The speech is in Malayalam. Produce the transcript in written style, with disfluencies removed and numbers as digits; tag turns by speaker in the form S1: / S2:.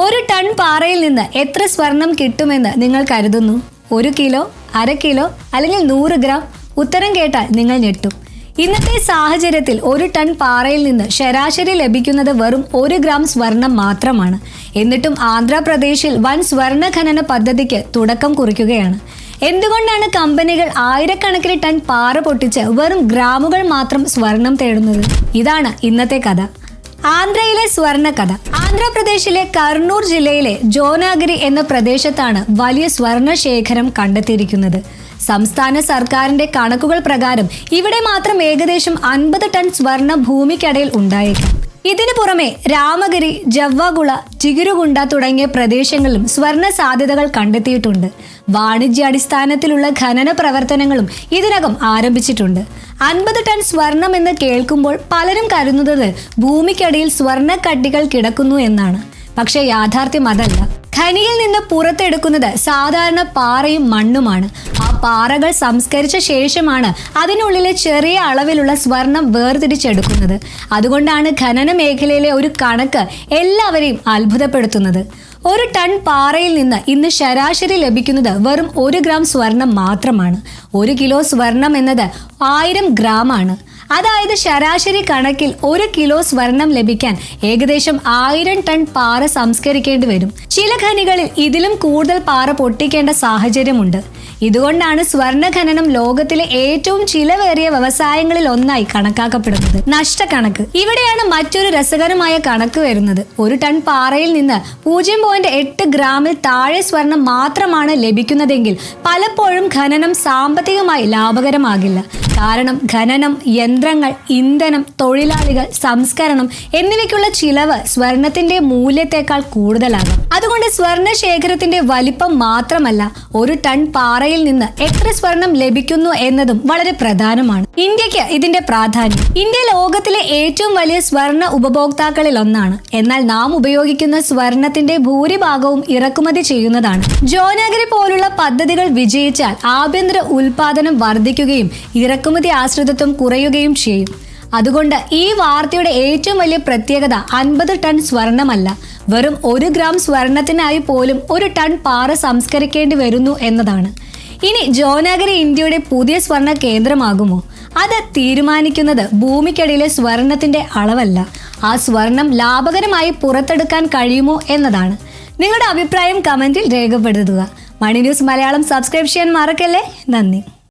S1: ഒരു ടൺ പാറയിൽ നിന്ന് എത്ര സ്വർണം കിട്ടുമെന്ന് നിങ്ങൾ കരുതുന്നു? 1 കിലോ, 1/2 കിലോ അല്ലെങ്കിൽ 100 ഗ്രാം? ഉത്തരം കേട്ടാൽ നിങ്ങൾ ഞെട്ടും. ഇന്നത്തെ സാഹചര്യത്തിൽ 1 ടൺ പാറയിൽ നിന്ന് ശരാശരി ലഭിക്കുന്നത് വെറും 1 ഗ്രാം സ്വർണം മാത്രമാണ്. എന്നിട്ടും ആന്ധ്രാപ്രദേശിൽ വൻ സ്വർണ്ണ ഖനന പദ്ധതിക്ക് തുടക്കം കുറിക്കുകയാണ്. എന്തുകൊണ്ടാണ് കമ്പനികൾ ആയിരക്കണക്കിന് ടൺ പാറ പൊട്ടിച്ച് വെറും ഗ്രാമുകൾ മാത്രം സ്വർണം തേടുന്നത്? ഇതാണ് ഇന്നത്തെ കഥ. ആന്ധ്രയിലെ സ്വർണ്ണ കഥ. ആന്ധ്രാപ്രദേശിലെ കർണൂർ ജില്ലയിലെ ജോനാഗിരി എന്ന പ്രദേശത്താണ് വലിയ സ്വർണ്ണ ശേഖരം കണ്ടെത്തിയിരിക്കുന്നത്. സംസ്ഥാന സർക്കാരിന്റെ കണക്കുകൾ പ്രകാരം ഇവിടെ മാത്രം ഏകദേശം 50 ടൺ സ്വർണ്ണ ഭൂമിക്കടിയിൽ ഉണ്ടായേക്കാം. ഇതിനു പുറമെ രാമഗിരി, ജവ്വാഗുള, ജിഗിരുഗുണ്ട തുടങ്ങിയ പ്രദേശങ്ങളിലും സ്വർണ്ണ സാധ്യതകൾ കണ്ടെത്തിയിട്ടുണ്ട്. വാണിജ്യാടിസ്ഥാനത്തിലുള്ള ഖനന പ്രവർത്തനങ്ങളും ഇതിനകം ആരംഭിച്ചിട്ടുണ്ട്. 50 ടൺ സ്വർണം എന്ന് കേൾക്കുമ്പോൾ പലരും കരുതുന്നത് ഭൂമിക്കടിയിൽ സ്വർണ്ണക്കട്ടികൾ കിടക്കുന്നു എന്നാണ്. പക്ഷെ യാഥാർത്ഥ്യം അതല്ല. ഖനിയിൽ നിന്ന് പുറത്തെടുക്കുന്നത് സാധാരണ പാറയും മണ്ണുമാണ്. ആ പാറകൾ സംസ്കരിച്ച ശേഷമാണ് അതിനുള്ളിലെ ചെറിയ അളവിലുള്ള സ്വർണം വേർതിരിച്ചെടുക്കുന്നത്. അതുകൊണ്ടാണ് ഖനന മേഖലയിലെ ഒരു കണക്ക് എല്ലാവരെയും അത്ഭുതപ്പെടുത്തുന്നത്. 1 ടൺ പാറയിൽ നിന്ന് ഇന്ന് ശരാശരി ലഭിക്കുന്നത് വെറും 1 ഗ്രാം സ്വർണം മാത്രമാണ്. 1 കിലോ സ്വർണം എന്നത് 1000 ഗ്രാം ആണ്. അതായത് ശരാശരി കണക്കിൽ 1 കിലോ സ്വർണം ലഭിക്കാൻ ഏകദേശം 1000 ടൺ പാറ സംസ്കരിക്കേണ്ടി വരും. ചില ഖനികളിൽ ഇതിലും കൂടുതൽ പാറ പൊട്ടിക്കേണ്ട സാഹചര്യമുണ്ട്. ഇതുകൊണ്ടാണ് സ്വർണ്ണ ഖനനം ലോകത്തിലെ ഏറ്റവും ചിലവേറിയ വ്യവസായങ്ങളിൽ ഒന്നായി കണക്കാക്കപ്പെടുന്നത്. നഷ്ടക്കണക്ക്. ഇവിടെയാണ് മറ്റൊരു രസകരമായ കണക്ക് വരുന്നത്. 1 ടൺ പാറയിൽ നിന്ന് 0.8 ഗ്രാമിൽ താഴെ സ്വർണം മാത്രമാണ് ലഭിക്കുന്നതെങ്കിൽ പലപ്പോഴും ഖനനം സാമ്പത്തികമായി ലാഭകരമാകില്ല. കാരണം ഖനനം, യന്ത്രങ്ങൾ, ഇന്ധനം, തൊഴിലാളികൾ, സംസ്കരണം എന്നിവയ്ക്കുള്ള ചിലവ് സ്വർണത്തിന്റെ മൂല്യത്തെക്കാൾ കൂടുതലാകും. അതുകൊണ്ട് സ്വർണ്ണ ശേഖരത്തിന്റെ വലിപ്പം മാത്രമല്ല, 1 ടൺ പാറയിൽ നിന്ന് എത്ര സ്വർണം ലഭിക്കുന്നു എന്നതും വളരെ പ്രധാനമാണ്. ഇന്ത്യക്ക് ഇതിന്റെ പ്രാധാന്യം. ഇന്ത്യ ലോകത്തിലെ ഏറ്റവും വലിയ സ്വർണ്ണ ഉപഭോക്താക്കളിൽ ഒന്നാണ്. എന്നാൽ നാം ഉപയോഗിക്കുന്ന സ്വർണത്തിന്റെ ഭൂരിഭാഗവും ഇറക്കുമതി ചെയ്യുന്നതാണ്. ജോനാഗിരി പോലുള്ള പദ്ധതികൾ വിജയിച്ചാൽ ആഭ്യന്തര ഉൽപാദനം വർദ്ധിക്കുകയും ഇറക്കുമതി ആശ്രിതത്വം കുറയുകയും ചെയ്യും. അതുകൊണ്ട് ഈ വാർത്തയുടെ ഏറ്റവും വലിയ പ്രത്യേകത 50 ടൺ സ്വർണമല്ല, വെറും 1 ഗ്രാം സ്വർണത്തിനായി പോലും 1 ടൺ പാറ സംസ്കരിക്കേണ്ടി വരുന്നു എന്നതാണ്. ഇനി ജോനാഗിരി ഇന്ത്യയുടെ പുതിയ സ്വർണ്ണ കേന്ദ്രമാകുമോ? അത് തീരുമാനിക്കുന്നത് ഭൂമിക്കടിയിലെ സ്വർണത്തിന്റെ അളവല്ല, ആ സ്വർണം ലാഭകരമായി പുറത്തെടുക്കാൻ കഴിയുമോ എന്നതാണ്. നിങ്ങളുടെ അഭിപ്രായം കമന്റിൽ രേഖപ്പെടുത്തുക. മണി ന്യൂസ് മലയാളം സബ്സ്ക്രൈബ് ചെയ്യാൻ മറക്കല്ലേ. നന്ദി.